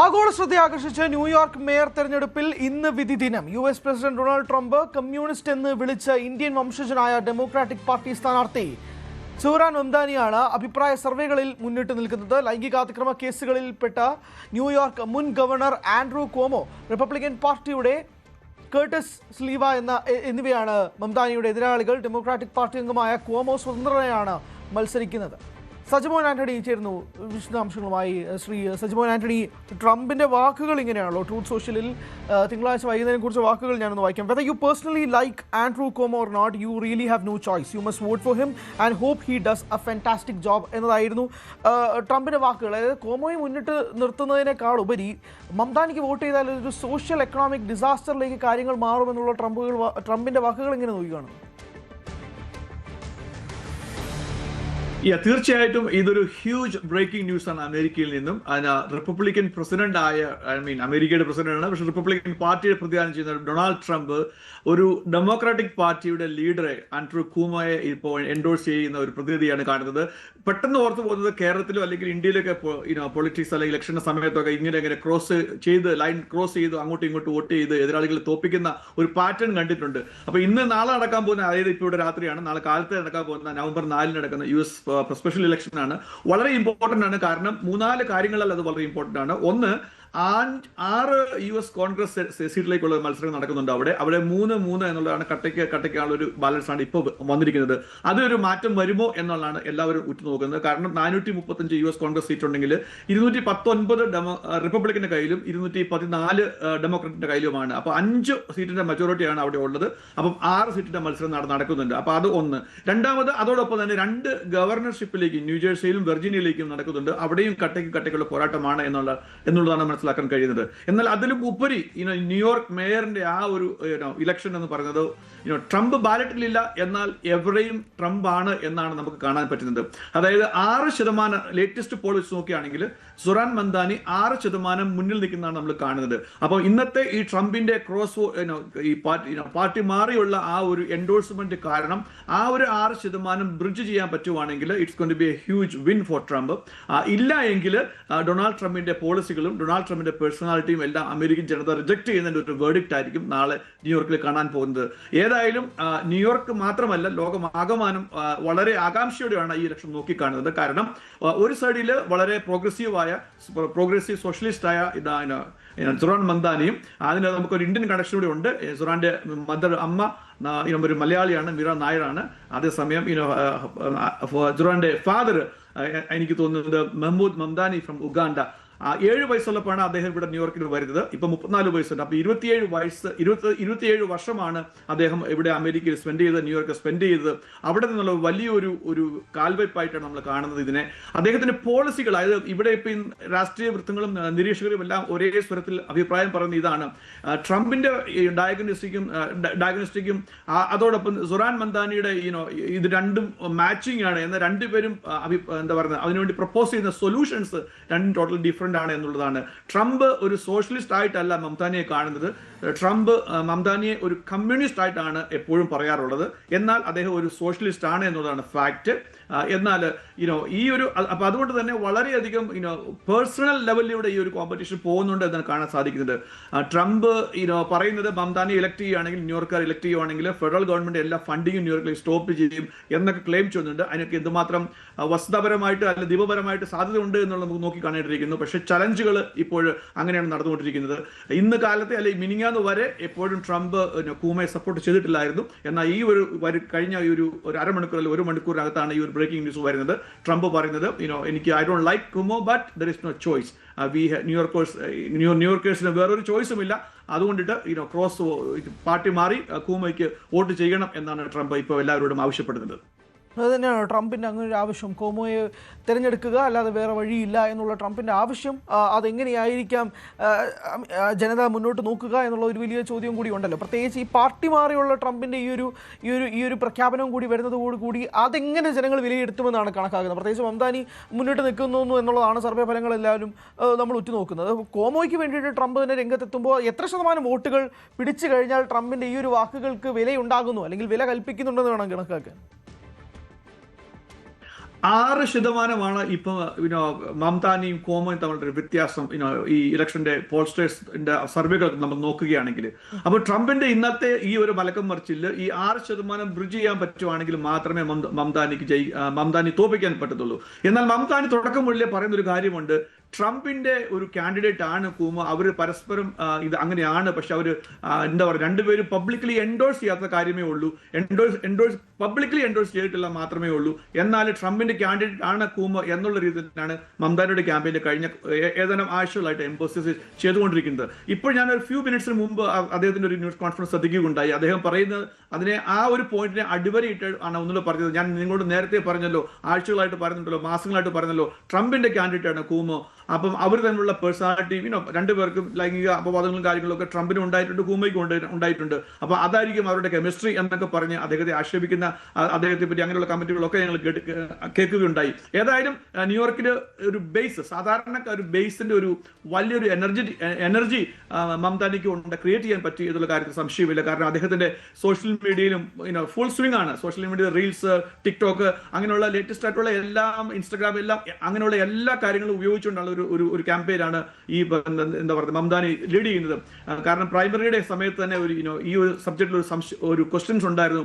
ആഗോള ശ്രദ്ധ ആകർഷിച്ച ന്യൂയോർക്ക് മേയർ തെരഞ്ഞെടുപ്പിൽ ഇന്ന് വിധി ദിനം. US president Donald Trump communist എന്ന് വിളിച്ച ഇന്ത്യൻ വംശജനായ ഡെമോക്രാറ്റിക് പാർട്ടി സ്ഥാനാർത്ഥി സൂറാൻ മംദാനിയാണ് അഭിപ്രായ സർവേകളിൽ മുന്നിട്ട് നിൽക്കുന്നത്. ലൈംഗികാതിക്രമ കേസുകളിൽപ്പെട്ട ന്യൂയോർക്ക് മുൻ ഗവർണർ ആൻഡ്രൂ ക്വോമോ, റിപ്പബ്ലിക്കൻ പാർട്ടിയുടെ കേർട്ടിസ് സ്ലീവ എന്നിവയാണ് മംദാനിയുടെ എതിരാളികൾ. ഡെമോക്രാറ്റിക് പാർട്ടി അംഗമായ ക്വോമോ സ്വതന്ത്രനായാണ് മത്സരിക്കുന്നത്. സജിമോൻ ആന്റണി ചേരുന്നു വിശദാംശങ്ങളുമായി. ശ്രീ സജിമോൻ ആന്റണി, ട്രംപിന്റെ വാക്കുകൾ ഇങ്ങനെയാണല്ലോ ട്രൂത്ത് സോഷ്യലിൽ തിങ്കളാഴ്ച വൈകുന്നേരം കുറിച്ച വാക്കുകൾ ഞാനൊന്ന് വായിക്കാം. Whether you personally like Andrew Cuomo or not, you really have no choice. You must vote for him and hope he does a fantastic job എന്നതായിരുന്നു ട്രംപിന്റെ വാക്കുകൾ. അതായത് ക്വോമോയെ മുന്നിട്ട് നിർത്തുന്നതിനേക്കാൾ ഉപരി മംദാനിക്ക് വോട്ട് ചെയ്താൽ ഒരു സോഷ്യൽ എക്കണോമിക് ഡിസാസ്റ്ററിലേക്ക് കാര്യങ്ങൾ മാറുമെന്നുള്ള ട്രംപിന്റെ വാക്കുകൾ എങ്ങനെ നോക്കുകയാണ്? തീർച്ചയായിട്ടും ഇതൊരു ഹ്യൂജ് ബ്രേക്കിംഗ് ന്യൂസ് ആണ് അമേരിക്കയിൽ നിന്നും. റിപ്പബ്ലിക്കൻ പ്രസിഡന്റ് അമേരിക്കയുടെ പ്രസിഡന്റാണ്, പക്ഷെ റിപ്പബ്ലിക്കൻ പാർട്ടിയുടെ പ്രതിദാനം ചെയ്യുന്ന ഡൊണാൾഡ് ട്രംപ് ഒരു ഡെമോക്രാറ്റിക് പാർട്ടിയുടെ ലീഡറെ ആൻഡ്രൂ ക്വോമോയെ ഇപ്പോൾ എൻഡോഴ്സ് ചെയ്യുന്ന ഒരു പ്രതിനിധിയാണ് കാണുന്നത്. പെട്ടെന്ന് ഓർത്തു പോകുന്നത് കേരളത്തിലോ അല്ലെങ്കിൽ ഇന്ത്യയിലൊക്കെ പൊളിറ്റിക്സ് അല്ലെങ്കിൽ ഇലക്ഷന്റെ സമയത്തൊക്കെ ഇങ്ങനെ ലൈൻ ക്രോസ് ചെയ്ത് അങ്ങോട്ടും ഇങ്ങോട്ടും വോട്ട് ചെയ്ത് എതിരാളികളെ തോപ്പിക്കുന്ന ഒരു പാറ്റേൺ കണ്ടിട്ടുണ്ട്. അപ്പൊ നാളെ നടക്കാൻ പോകുന്ന, അതായത് ഇപ്പോൾ ഇവിടെ രാത്രിയാണ്, നാളെ കാലത്ത് നടക്കാൻ പോകുന്ന നവംബർ 4 നടക്കുന്ന US സ്പെഷ്യൽ ഇലക്ഷൻ ആണ്. വളരെ ഇമ്പോർട്ടന്റ് ആണ്. കാരണം 3-4 കാര്യങ്ങളിൽ അത് വളരെ ഇമ്പോർട്ടന്റ് ആണ്. ഒന്ന്, 6 US കോൺഗ്രസ് സീറ്റിലേക്കുള്ള മത്സരം നടക്കുന്നുണ്ട്. അവിടെ 3-3 എന്നുള്ളതാണ് കട്ടയ്ക്കാനുള്ള ഒരു ബാലൻസ് ആണ് ഇപ്പോൾ വന്നിരിക്കുന്നത്. അതൊരു മാറ്റം വരുമോ എന്നുള്ളതാണ് എല്ലാവരും ഉറ്റുനോക്കുന്നത്. കാരണം 435 US കോൺഗ്രസ് സീറ്റ് ഉണ്ടെങ്കിൽ 219 റിപ്പബ്ലിക്കിന്റെ കയ്യിലും 214 ഡെമോക്രാറ്റിന്റെ കയ്യിലുമാണ്. അപ്പൊ 5 സീറ്റിന്റെ മെജോറിറ്റിയാണ് അവിടെ ഉള്ളത്. അപ്പം 6 സീറ്റിന്റെ മത്സരം നടക്കുന്നുണ്ട്. അപ്പൊ അത് ഒന്ന്. രണ്ടാമത്, അതോടൊപ്പം തന്നെ 2 ഗവർണർഷിപ്പിലേക്ക് ന്യൂജേഴ്സിയിലും വെർജീനിയയിലേക്കും നടക്കുന്നുണ്ട്. അവിടെയും കട്ടയ്ക്കുള്ള പോരാട്ടമാണ് എന്നുള്ളതാണ് മനസ്സിലാക്കാൻ കഴിയുന്നത്. എന്നാൽ അതിലും ഉപരി ന്യൂയോർക്ക് മേയറിന്റെ ആ ഒരു ഇലക്ഷൻ എന്ന് പറയുന്നത് ട്രംപ് ബാലറ്റിലില്ല, എന്നാൽ എവിടെയും ട്രംപ് ആണ് എന്നാണ് നമുക്ക് കാണാൻ പറ്റുന്നത്. അതായത് 6% ലേറ്റസ്റ്റ് പോൾ വെച്ച് നോക്കുകയാണെങ്കിൽ സുറാൻ മംദാനി 6% മുന്നിൽ നിൽക്കുന്നതാണ് നമ്മൾ കാണുന്നത്. അപ്പോൾ ഇന്നത്തെ ഈ ട്രംപിന്റെ ഈ പാർട്ടി മാറിയുള്ള ആ ഒരു എൻഡോഴ്സ്മെന്റ് കാരണം ആ ഒരു 6% ബ്രിഡ്ജ് ചെയ്യാൻ പറ്റുവാണെങ്കിൽ it's going to be a huge win for Trump. ഇല്ല എങ്കിൽ ഡൊണാൾഡ് ട്രംപിന്റെ പോളിസികളും ഡൊണാൾഡ് ട്രംപിന്റെ പേഴ്സണാലിറ്റിയും എല്ലാം അമേരിക്കൻ ജനത റിജക്ട് ചെയ്യുന്നതിന്റെ ഒരു വേർഡിക്റ്റ് ആയിരിക്കും നാളെ ന്യൂയോർക്കിൽ കാണാൻ പോകുന്നത്. ഏതായാലും ന്യൂയോർക്ക് മാത്രമല്ല, ലോകമാകമാനം വളരെ ആകാംക്ഷയോടെയാണ് ഈ ഇലക്ഷൻ നോക്കിക്കാണുന്നത്. കാരണം ഒരു സൈഡിൽ വളരെ പ്രോഗ്രസീവ് സോഷ്യലിസ്റ്റ് ആയ സുറാൻ മംദാനിയും, അതിന് നമുക്കൊരു ഇന്ത്യൻ കണക്ഷൻ കൂടി ഉണ്ട്. സുറാന്റെ അമ്മ ഒരു മലയാളിയാണ്, മീര നായരാണ്. അതേസമയം സുറാന്റെ ഫാദർ എനിക്ക് തോന്നുന്നത് മെഹ്മൂദ് മംദാനി ഫ്രം ഉഗാണ്ട. 7 വയസ്സുള്ളപ്പോഴാണ് അദ്ദേഹം ഇവിടെ ന്യൂയോർക്കിൽ വരുന്നത്. ഇപ്പൊ 34 വയസ്സുണ്ട്. അപ്പൊ 27 വർഷമാണ് അദ്ദേഹം ഇവിടെ അമേരിക്കയിൽ ന്യൂയോർക്ക് സ്പെൻഡ് ചെയ്തത്. അവിടെ നിന്നുള്ള വലിയൊരു കാൽവയ്പായിട്ടാണ് നമ്മൾ കാണുന്നത് ഇതിനെ. അദ്ദേഹത്തിന്റെ പോളിസികൾ, അതായത് ഇവിടെ ഇപ്പൊ രാഷ്ട്രീയ വൃത്തങ്ങളും നിരീക്ഷകരും എല്ലാം ഒരേ സ്വരത്തിൽ അഭിപ്രായം പറയുന്ന ഇതാണ്: ട്രംപിന്റെ ഡയഗ്നോസ്റ്റിക്കും അതോടൊപ്പം സുറാൻ മംദാനിയുടെ ഇത് രണ്ടും മാച്ചിങ് ആണ്. എന്നാൽ രണ്ടുപേരും എന്താ പറയുന്നത്, അതിനുവേണ്ടി പ്രപ്പോസ് ചെയ്യുന്ന സൊല്യൂഷൻസ് രണ്ടും ടോട്ടൽ ഡിഫറെന്റ് ആണ് എന്നുള്ളതാണ്. ട്രംപ് ഒരു സോഷ്യലിസ്റ്റ് ആയിട്ടല്ല മംദാനിയെ കാണുന്നത്. ട്രംപ് മംദാനിയെ ഒരു കമ്മ്യൂണിസ്റ്റ് ആയിട്ടാണ് എപ്പോഴും പറയാറുള്ളത്. എന്നാൽ അദ്ദേഹം ഒരു സോഷ്യലിസ്റ്റ് ആണ് എന്നുള്ളതാണ് ഫാക്ട്. എന്നാൽ ഈ ഒരു അപ്പൊ അതുകൊണ്ട് തന്നെ വളരെയധികം പേഴ്സണൽ ലെവലിലൂടെ ഈ ഒരു കോമ്പറ്റീഷൻ പോകുന്നുണ്ട് എന്നാണ് കാണാൻ സാധിക്കുന്നത്. ട്രംപ് പറയുന്നത് മംദാനി ഇലക്ട് ചെയ്യുകയാണെങ്കിൽ, ന്യൂയോർക്കാർ ഇലക്ട് ചെയ്യുകയാണെങ്കിൽ ഫെഡറൽ ഗവൺമെന്റ് എല്ലാ ഫണ്ടിങ്ങും ന്യൂയോർക്കിൽ സ്റ്റോപ്പ് ചെയ്യും എന്നൊക്കെ ക്ലെയിം ചെയ്യുന്നുണ്ട്. അതിനൊക്കെ എന്തുമാത്രം വസ്തുതാപരമായിട്ട് അല്ലെങ്കിൽ ദീപപരമായിട്ട് സാധ്യത ഉണ്ട് എന്നുള്ളത് നമുക്ക് നോക്കി കാണേണ്ടിയിരിക്കുന്നു. പക്ഷെ ചലഞ്ചുകൾ ഇപ്പോൾ അങ്ങനെയാണ് നടന്നുകൊണ്ടിരിക്കുന്നത്. ഇന്ന് കാലത്തെ അല്ലെങ്കിൽ മിനിങ്ങാന്ന് വരെ എപ്പോഴും ട്രംപ് ക്വോമോയെ സപ്പോർട്ട് ചെയ്തിട്ടില്ലായിരുന്നു. എന്നാൽ ഈ കഴിഞ്ഞ ഒരു അരമണിക്കൂർ അല്ലെങ്കിൽ 1 മണിക്കൂറിനകത്താണ് ഈ ഒരു ബ്രേക്കിംഗ് ന്യൂസ് വരുന്നത്. ട്രംപ് പറയുന്നത് എനിക്ക് I don't like Cuomo but there is no choice. ന്യൂയോർക്കേഴ്സിന് വേറൊരു ചോയ്സും ഇല്ല. അതുകൊണ്ടിട്ട് പാർട്ടി മാറി ക്വോമോയ്ക്ക് വോട്ട് ചെയ്യണം എന്നാണ് ട്രംപ് ഇപ്പോൾ എല്ലാവരോടും ആവശ്യപ്പെടുന്നത്. അത് തന്നെയാണ് ട്രംപിൻ്റെ അങ്ങനെ ഒരു ആവശ്യം, ക്വോമോയെ തിരഞ്ഞെടുക്കുക, അല്ലാതെ വേറെ വഴിയില്ല എന്നുള്ള ട്രംപിൻ്റെ ആവശ്യം. അതെങ്ങനെയായിരിക്കാം ജനത മുന്നോട്ട് നോക്കുക എന്നുള്ള ഒരു വലിയ ചോദ്യം കൂടി ഉണ്ടല്ലോ. പ്രത്യേകിച്ച് ഈ പാർട്ടി മാറിയുള്ള ട്രംപിൻ്റെ ഈ ഒരു പ്രഖ്യാപനവും കൂടി വരുന്നതോടുകൂടി അതെങ്ങനെ ജനങ്ങൾ വിലയിരുത്തുമെന്നാണ് കണക്കാക്കുന്നത്. പ്രത്യേകിച്ച് മംദാനി മുന്നിട്ട് നിൽക്കുന്നു എന്നുള്ളതാണ് സർവേ ഫലങ്ങളെല്ലാവരും നമ്മൾ ഉറ്റുനോക്കുന്നത്. ക്വോമോയ്ക്ക് വേണ്ടിയിട്ട് ട്രംപ് തന്നെ രംഗത്തെത്തുമ്പോൾ എത്ര ശതമാനം വോട്ടുകൾ പിടിച്ചു കഴിഞ്ഞാൽ ട്രംപിൻ്റെ ഈ ഒരു വാക്കുകൾക്ക് വിലയുണ്ടാകുന്നു അല്ലെങ്കിൽ വില കൽപ്പിക്കുന്നുണ്ടെന്ന് വേണം കണക്കാക്കാൻ? 6% ഇപ്പൊ മംതാനിയും കോമയും തമ്മിലുള്ള വ്യത്യാസം ഈ ഇലക്ഷന്റെ പോൾസ്റ്റേഴ്സിന്റെ സർവേകൾ നമ്മൾ നോക്കുകയാണെങ്കിൽ. അപ്പോൾ ട്രംപിന്റെ ഇന്നത്തെ ഈ ഒരു മലക്കം മറിച്ചിൽ ഈ 6% ബ്രിഡ്ജ് ചെയ്യാൻ പറ്റുവാണെങ്കിൽ മാത്രമേ മംതാനി തോൽപ്പിക്കാൻ പറ്റത്തുള്ളൂ. എന്നാൽ മംതാനി തുടക്കം മുതലേ പറയുന്ന ഒരു കാര്യമുണ്ട്, ട്രംപിന്റെ ഒരു കാൻഡിഡേറ്റ് ആണ് കൂമ, അവർ പരസ്പരം ഇത് അങ്ങനെയാണ്, പക്ഷെ അവർ എന്താ പറയുക, രണ്ടുപേരും പബ്ലിക്കലി എൻഡോഴ്സ് ചെയ്യാത്ത കാര്യമേ ഉള്ളൂ, പബ്ലിക്കലി എൻഡോഴ്സ് ചെയ്തിട്ടില്ല മാത്രമേ ഉള്ളൂ. എന്നാൽ ട്രംപിന്റെ കാൻഡിഡേറ്റ് ആണ് കൂമ എന്നുള്ള രീതിയിലാണ് മംതാനിയുടെ ക്യാമ്പയിന്റെ കഴിഞ്ഞ ഏതാനും ആഴ്ചകളായിട്ട് എംഫോസിസ് ചെയ്തുകൊണ്ടിരിക്കുന്നത്. ഇപ്പോൾ ഞാൻ ഒരു ഫ്യൂ മിനിറ്റ്സിന് മുമ്പ് അദ്ദേഹത്തിന്റെ ഒരു ന്യൂസ് കോൺഫറൻസ് ശ്രദ്ധിക്കുകയുണ്ടായി. അദ്ദേഹം പറയുന്നത് അതിനെ ആ ഒരു പോയിന്റിനെ അടിവരയിട്ട് ആണ് ഒന്നുകൂടെ പറഞ്ഞത്. ഞാൻ നിങ്ങളോട് നേരത്തെ പറഞ്ഞല്ലോ, ആഴ്ചകളായിട്ട് പറയുന്നുണ്ടല്ലോ, മാസങ്ങളായിട്ട് പറഞ്ഞല്ലോ, ട്രംപിന്റെ കാൻഡിഡേറ്റ് ആണ് കൂമോ. അപ്പം അവർ തമ്മിലുള്ള പേഴ്സണാലിറ്റി രണ്ടുപേർക്കും ലൈംഗിക അപവാദങ്ങളും കാര്യങ്ങളൊക്കെ ട്രംപിനും ഉണ്ടായിട്ടുണ്ട്, കൂമയ്ക്കും ഉണ്ടായിട്ടുണ്ട്. അപ്പൊ അതായിരിക്കും അവരുടെ കെമിസ്ട്രി എന്നൊക്കെ പറഞ്ഞ് അദ്ദേഹത്തെ ആക്ഷേപിക്കുന്ന, അദ്ദേഹത്തെ പറ്റി അങ്ങനെയുള്ള കമന്റുകളൊക്കെ ഞങ്ങൾ കേൾക്കുകയുണ്ടായി. ഏതായാലും ന്യൂയോർക്കില് ഒരു ബേസ്, സാധാരണക്കാർ ഒരു ബേസിന്റെ ഒരു വലിയൊരു എനർജി മംതാനിക്ക് ക്രിയേറ്റ് ചെയ്യാൻ പറ്റി എന്നുള്ള കാര്യത്തിൽ സംശയമില്ല. കാരണം അദ്ദേഹത്തിന്റെ സോഷ്യൽ മീഡിയയിലും ഫുൾ സ്വിംഗ് ആണ്. സോഷ്യൽ മീഡിയ റീൽസ്, ടിക്ടോക്ക്, അങ്ങനെയുള്ള ലേറ്റസ്റ്റ് ആയിട്ടുള്ള എല്ലാം, ഇൻസ്റ്റാഗ്രാം, എല്ലാം അങ്ങനെയുള്ള എല്ലാ കാര്യങ്ങളും ഉപയോഗിച്ചുകൊണ്ടുള്ള ഒരു ക്യാമ്പയിനാണ് ഈ എന്താ പറയുക മംതാനി ലീഡ് ചെയ്യുന്നത്. കാരണം പ്രൈമറിയുടെ സമയത്ത് തന്നെ ഈ ഒരു സബ്ജക്റ്റിൽ ഒരു ക്വസ്റ്റ്യൻസ് ഉണ്ടായിരുന്നു.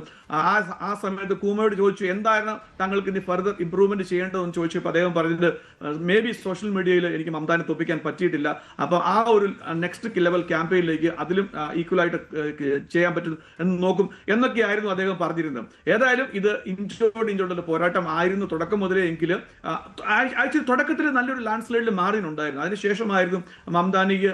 ആ സമയത്ത് കൂമയോട് ചോദിച്ചു, എന്തായിരുന്നു താങ്കൾക്ക് ഇനി ഫർദർ ഇംപ്രൂവ്മെന്റ് ചെയ്യേണ്ടതെന്ന് ചോദിച്ചപ്പോൾ അദ്ദേഹം പറഞ്ഞത്, മേ ബി സോഷ്യൽ മീഡിയയിൽ എനിക്ക് മംതാനെ തോൽപ്പിക്കാൻ പറ്റിയിട്ടില്ല, അപ്പൊ ആ ഒരു നെക്സ്റ്റ് ലെവൽ ക്യാമ്പയിനിലേക്ക് അതിലും ഈക്വൽ ആയിട്ട് ചെയ്യാൻ പറ്റും എന്ന് നോക്കും എന്നൊക്കെയായിരുന്നു അദ്ദേഹം പറഞ്ഞിരുന്നത്. ഏതായാലും ഇത് ഇഞ്ചോടുള്ള പോരാട്ടം ആയിരുന്നു തുടക്കം മുതലേ. എങ്കിലും ആക്ച്വലി തുടക്കത്തിൽ നല്ലൊരു ലാൻഡ് സ്ലൈഡിൽ മാർജിൻ ഉണ്ടായിരുന്നു. അതിനുശേഷമായിരുന്നു മംതാനിക്ക്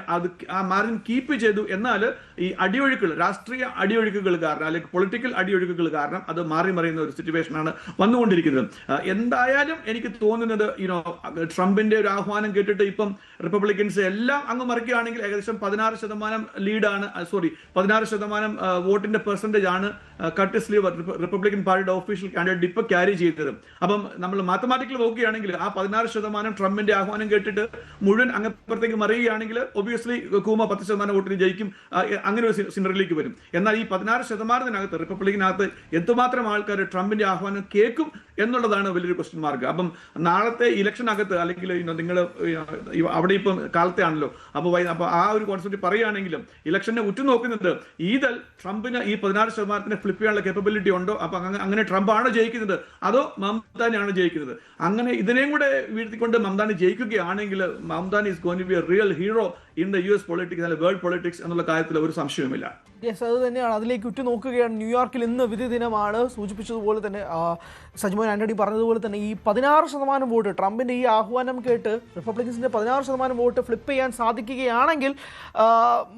ആ മാർജിൻ കീപ്പ് ചെയ്തു. എന്നാൽ ഈ അടിയൊഴുക്കുകൾ, രാഷ്ട്രീയ അടിയൊഴുക്കുകൾ കാരണം, അല്ലെങ്കിൽ പൊളിറ്റിക്കൽ അടിയൊഴുക്കുകൾ കാരണം അത് മാറി മറിയുന്ന ഒരു സിറ്റുവേഷനാണ് വന്നുകൊണ്ടിരിക്കുന്നത്. എന്തായാലും എനിക്ക് തോന്നുന്നത് ട്രംപിന്റെ ഒരു ആഹ്വാനം കേട്ടിട്ട് ഇപ്പം റിപ്പബ്ലിക്കൻസ് എല്ലാം അങ്ങ് മറിക്കുകയാണെങ്കിൽ ഏകദേശം 16% ലീഡാണ്, 16% വോട്ടിന്റെ പെർസെന്റേജ് ആണ് കർട്ടിസ് ലീ റിപ്പബ്ലിക്കൻ പാർട്ടിയുടെ ഒഫീഷ്യൽ കാൻഡിഡേറ്റ് ഇപ്പൊ ക്യാരി ചെയ്തത്. അപ്പം നമ്മൾ മാത്തമാറ്റിക്കൽ നോക്കുകയാണെങ്കിൽ ആ 16% ട്രംപിന്റെ ആഹ്വാനം കേട്ടിട്ട് മുഴുവൻ അങ്ങപ്പുറത്തേക്ക് മറിയുകയാണെങ്കിൽ ഒബിയസ്ലി കൂമ 10% വോട്ടിന് ജയിക്കും, അങ്ങനെ ഒരു സിനറിയിലേക്ക് വരും. എന്നാൽ ഈ 16%-നകത്ത് റിപ്പബ്ലിക്കിനകത്ത് എന്തുമാത്രം ആൾക്കാർ ട്രംപിന്റെ ആഹ്വാനം കേൾക്കും എന്നുള്ളതാണ് വലിയൊരു ക്വസ്റ്റ്യൻ മാർക്ക്. അപ്പം നാളത്തെ ഇലക്ഷനകത്ത്, അല്ലെങ്കിൽ നിങ്ങൾ അവിടെ ഇപ്പം കാലത്തെ ആണല്ലോ, അപ്പൊ ആ ഒരു കോൺസെപ്റ്റ് പറയുകയാണെങ്കിലും ഇലക്ഷനെ ഉറ്റുനോക്കുന്നത് ഈതൽ ട്രംപിന് ഈ 16% ഫ്ലിപ്പ് ചെയ്യാനുള്ള കേപ്പബിലിറ്റി ഉണ്ടോ, അപ്പൊ അങ്ങനെ ട്രംപ് ആണോ ജയിക്കുന്നത് അതോ മംതാനിയാണ് ജയിക്കുന്നത്? അങ്ങനെ ഇതിനെയും കൂടെ വീഴ്ത്തിക്കൊണ്ട് മംതാനി ജയിക്കുകയാണെങ്കിൽ Mamdani is going to be a real hero in the US politics അല്ലെങ്കിൽ വേൾഡ് പൊളിറ്റിക്സ് എന്നുള്ള കാര്യത്തിൽ ഒരു സംശയവുമില്ല. യെസ്, അത് തന്നെയാണ്. അതിലേക്ക് ഉറ്റുനോക്കുകയാണ്. ന്യൂയോർക്കിൽ ഇന്ന് വിധി ദിനമാണ്. സൂചിപ്പിച്ചതുപോലെ തന്നെ സജിമോൻ ആന്റണി പറഞ്ഞതുപോലെ തന്നെ ഈ 16% വോട്ട്, ട്രംപിന്റെ ഈ ആഹ്വാനം കേട്ട് റിപ്പബ്ലിക്കൻസിന്റെ 16% വോട്ട് ഫ്ലിപ്പ് ചെയ്യാൻ സാധിക്കുകയാണെങ്കിൽ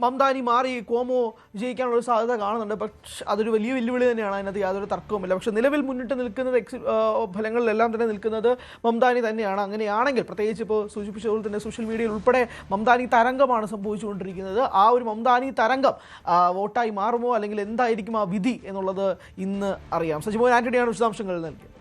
മംതാനി മാറി കോമോ ജയിക്കാനുള്ള ഒരു സാധ്യത കാണുന്നുണ്ട്. പക്ഷെ അതൊരു വലിയ വെല്ലുവിളി തന്നെയാണ്, അതിനകത്ത് യാതൊരു തർക്കവുമില്ല. പക്ഷെ നിലവിൽ മുന്നിട്ട് നിൽക്കുന്നത് ഫലങ്ങളിലെല്ലാം തന്നെ നിൽക്കുന്നത് മംതാനി തന്നെയാണ്. അങ്ങനെയാണെങ്കിൽ പ്രത്യേകിച്ച് ഇപ്പോൾ സൂചിപ്പിച്ചതുപോലെ തന്നെ സോഷ്യൽ മീഡിയയിൽ ഉൾപ്പെടെ മംതാനി തരംഗമാണ് സംഭവിച്ചുകൊണ്ടിരിക്കുന്നത്. ആ ഒരു മംതാനി തരംഗം വോട്ടായി മാറുമോ, അല്ലെങ്കിൽ എന്തായിരിക്കും ആ വിധി എന്നുള്ളത് ഇന്ന് അറിയാം. സജിമോൻ ആന്റണിയാണ് വിശദാംശങ്ങൾ നൽകിയത്.